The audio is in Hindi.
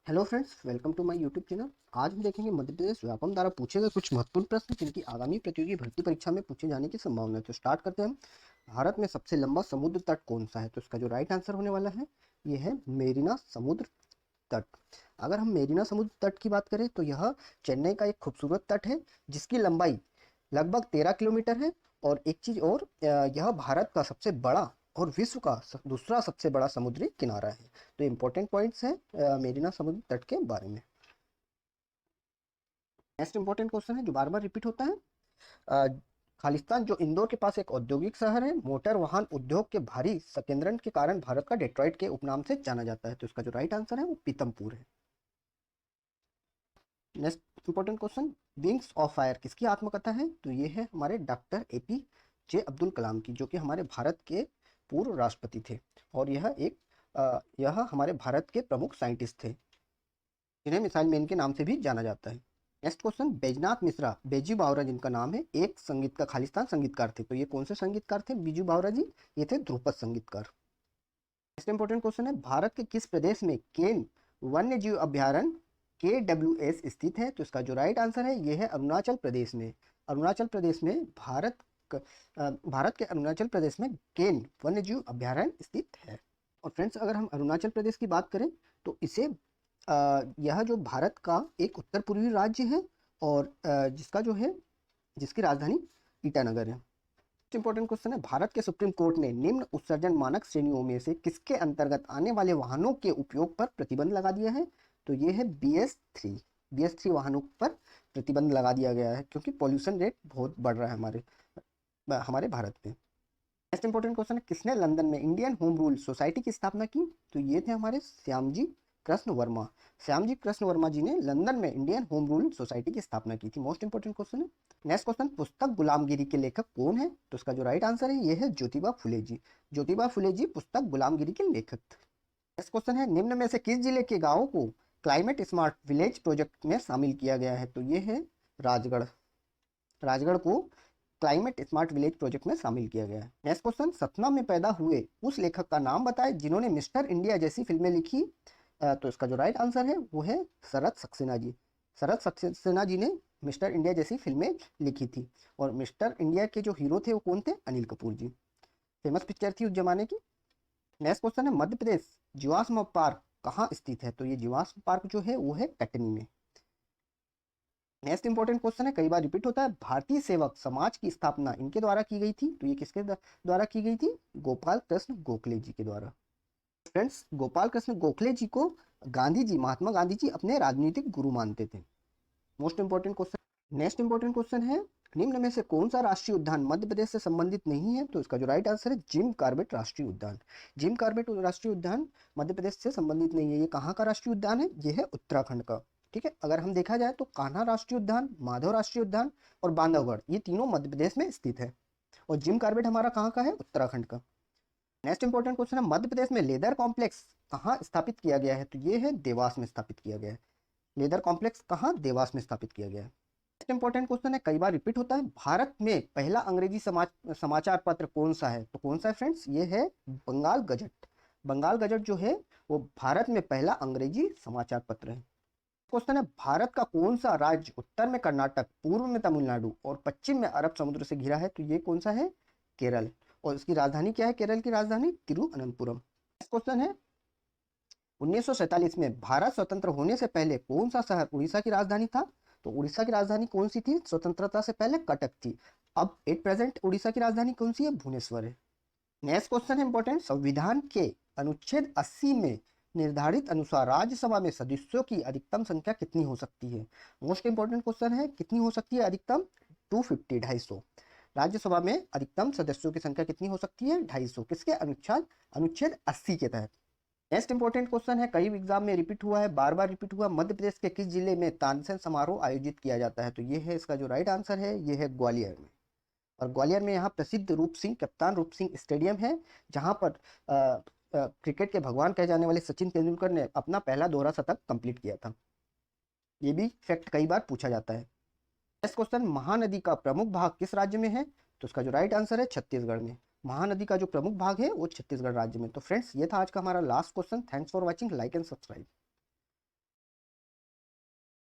Hello friends, welcome to my YouTube channel. आज हम देखेंगे मध्य प्रदेश व्यापम द्वारा पूछे गए कुछ महत्वपूर्ण प्रश्न जिनकी आगामी प्रतियोगी भर्ती परीक्षा में पूछे जाने की संभावना है। तो स्टार्ट करते हैं। भारत में सबसे लंबा समुद्र तट कौन सा है? तो इसका जो राइट आंसर होने वाला है ये है मेरिना समुद्र तट। अगर हम मेरिना समुद्र तट की बात करें तो यह चेन्नई का एक खूबसूरत तट है जिसकी लंबाई लगभग 13 किलोमीटर है। और एक चीज और, यह भारत का सबसे बड़ा और विश्व का दूसरा सबसे बड़ा समुद्री किनारा है। तो इम्पोर्टेंट पॉइंट्स हैं मेरिना समुद्र तट के बारे में। नेक्स्ट इंपॉर्टेंट क्वेश्चन है जो बार बार रिपीट होता है। अ, खालिस्तान जो इंदौर के पास एक औद्योगिक शहर है, मोटर वाहन उद्योग के भारी संकेंद्रण के कारण भारत का डेट्रॉइट के उपनाम से जाना जाता है। तो इसका जो राइट आंसर है वो पीतमपुर है। Next important question, wings of fire किसकी आत्मकथा है? तो ये है हमारे डॉक्टर APJ अब्दुल कलाम की, जो कि हमारे भारत के पूर्व राष्ट्रपति थे। और यह हमारे भारत के प्रमुख साइंटिस्ट थे जिन्हें मिसाइल मैन के नाम से भी जाना जाता है। नेक्स्ट क्वेश्चन, बैजनाथ मिश्रा बेजू बावरा जिनका नाम है, एक संगीत का खालिस्तान संगीतकार थे। तो ये कौन से संगीतकार थे बीजू बावरा जी? ये थे ध्रुपद संगीतकार। नेक्स्ट इंपॉर्टेंट क्वेश्चन है, भारत के किस प्रदेश में केन वन्य जीव अभ्यारण्य KWS स्थित है? तो इसका जो राइट आंसर है ये है अरुणाचल प्रदेश में। अरुणाचल प्रदेश में भारत के अरुणाचल प्रदेश में केन वन्य जीव अभ्यारण्य स्थित है। और फ्रेंड्स, अगर हम अरुणाचल प्रदेश की बात करें तो यह जो भारत का एक उत्तर पूर्वी राज्य है और जिसकी राजधानी ईटानगर है। इंपॉर्टेंट क्वेश्चन है, भारत के सुप्रीम कोर्ट ने निम्न उत्सर्जन मानक श्रेणियों में से किसके अंतर्गत आने वाले वाहनों के उपयोग पर प्रतिबंध लगा दिया है? तो ये है BS3 वाहनों पर प्रतिबंध लगा दिया गया है क्योंकि पॉल्यूशन रेट बहुत बढ़ रहा है हमारे भारत में। नेक्स्ट इंपॉर्टेंट क्वेश्चन है, किसने लंदन में इंडियन होम रूल सोसाइटी की स्थापना की? तो ये थे हमारे श्यामजी कृष्ण वर्मा। श्यामजी कृष्ण वर्मा जी ने लंदन में इंडियन होम रूल सोसाइटी की स्थापना की थी। मोस्ट इंपॉर्टेंट क्वेश्चन है। नेक्स्ट क्वेश्चन, पुस्तक गुलामगिरी के लेखक कौन है? तो इसका जो राइट आंसर है ये है ज्योतिबा फुले जी। ज्योतिबा फुले जी पुस्तक गुलामगिरी के लेखक थे। नेक्स्ट क्वेश्चन है, निम्न में से किस जिले के गाँव को क्लाइमेट स्मार्ट विलेज प्रोजेक्ट में शामिल किया गया है? तो ये है राजगढ़। राजगढ़ को क्लाइमेट स्मार्ट विलेज प्रोजेक्ट में शामिल किया गया है। नेक्स्ट क्वेश्चन, सतना में पैदा हुए उस लेखक का नाम बताएं जिन्होंने मिस्टर इंडिया जैसी फिल्में लिखी। तो इसका जो राइट आंसर है वो है शरद सक्सेना जी। शरद सक्सेना जी ने मिस्टर इंडिया जैसी फिल्में लिखी थी। और मिस्टर इंडिया के जो हीरो थे वो कौन थे? अनिल कपूर जी। फेमस पिक्चर थी उस जमाने की। नेक्स्ट क्वेश्चन है, मध्य प्रदेश जीवाश्म पार्क कहाँ स्थित है? तो ये जीवाश्म पार्क जो है वो है कटनी में। नेक्स्ट इंपॉर्टेंट क्वेश्चन है, कई बार रिपीट होता है, भारतीय सेवक समाज की स्थापना इनके द्वारा की गई थी। तो ये किसके द्वारा की गई थी? गोपाल कृष्ण गोखले जी के द्वारा। फ्रेंड्स, गोपाल कृष्ण गोखले जी को महात्मा गांधी जी अपने राजनीतिक गुरु मानते थे। Most important question. Next important question है, निम्न में से कौन सा राष्ट्रीय उद्यान मध्य प्रदेश से संबंधित नहीं है? तो इसका जो राइट आंसर है जिम कॉर्बेट राष्ट्रीय उद्यान। जिम कॉर्बेट राष्ट्रीय उद्यान मध्य प्रदेश से संबंधित नहीं है। ये कहाँ का राष्ट्रीय उद्यान है? ये है उत्तराखंड का। ठीक है, अगर हम देखा जाए तो कान्हा राष्ट्रीय उद्यान, माधव राष्ट्रीय उद्यान और बांधवगढ़ ये तीनों मध्य प्रदेश में स्थित है। और जिम कॉर्बेट हमारा कहाँ का है? उत्तराखंड का। नेक्स्ट इंपॉर्टेंट क्वेश्चन है, मध्य प्रदेश में लेदर कॉम्प्लेक्स कहाँ स्थापित किया गया है? तो ये है देवास में स्थापित किया गया है। लेदर कॉम्प्लेक्स कहाँ? देवास में स्थापित किया गया है। नेक्स्ट इंपॉर्टेंट क्वेश्चन है, कई बार रिपीट होता है, भारत में पहला अंग्रेजी समाचार पत्र कौन सा है? तो कौन सा है फ्रेंड्स? ये है बंगाल गजट। बंगाल गजट जो है वो भारत में पहला अंग्रेजी समाचार पत्र है। क्वेश्चन है, भारत का कौन सा राज्य उत्तर में कर्नाटक, पूर्व में तमिलनाडु और पश्चिम में अरब समुद्र से घिरा है? तो ये कौन सा है? केरल। और इसकी राजधानी क्या है? केरल की राजधानी तिरुअनंतपुरम। नेक्स्ट क्वेश्चन है, 1947 में भारत स्वतंत्र होने से पहले कौन सा शहर उड़ीसा की राजधानी था? तो उड़ीसा की राजधानी कौन सी थी स्वतंत्रता से पहले? कटक थी। अब एट प्रेजेंट उड़ीसा की राजधानी कौन सी है? भुवनेश्वर है। नेक्स्ट क्वेश्चन है इंपॉर्टेंट, संविधान के अनुच्छेद 80 में निर्धारित अनुसार राज्यसभा में सदस्यों की अधिकतम संख्या कितनी हो सकती है? मोस्ट इंपॉर्टेंट क्वेश्चन है, कितनी हो सकती है अधिकतम? 250, 250। राज्यसभा में अधिकतम सदस्यों की संख्या कितनी हो सकती है? 250। किसके अनुच्छेद 80 के तहत। नेक्स्ट इंपॉर्टेंट क्वेश्चन है, कई एग्जाम में रिपीट हुआ है, बार बार रिपीट हुआ, मध्य प्रदेश के किस जिले में तानसेन समारोह आयोजित किया जाता है? तो ये है इसका जो राइट आंसर है ये है ग्वालियर में। और ग्वालियर में यहाँ प्रसिद्ध कप्तान रूप सिंह स्टेडियम है जहाँ पर क्रिकेट के भगवान कहे जाने वाले सचिन तेंदुलकर ने अपना पहला दोहरा शतक कंप्लीट किया था। ये भी फैक्ट कई बार पूछा जाता है। नेक्स्ट क्वेश्चन, महानदी का प्रमुख भाग किस राज्य में है? तो इसका जो राइट आंसर है छत्तीसगढ़ में। महानदी का जो प्रमुख भाग है वो छत्तीसगढ़ राज्य में। तो फ्रेंड्स, ये था आज का हमारा last question. Thanks for watching, like and subscribe.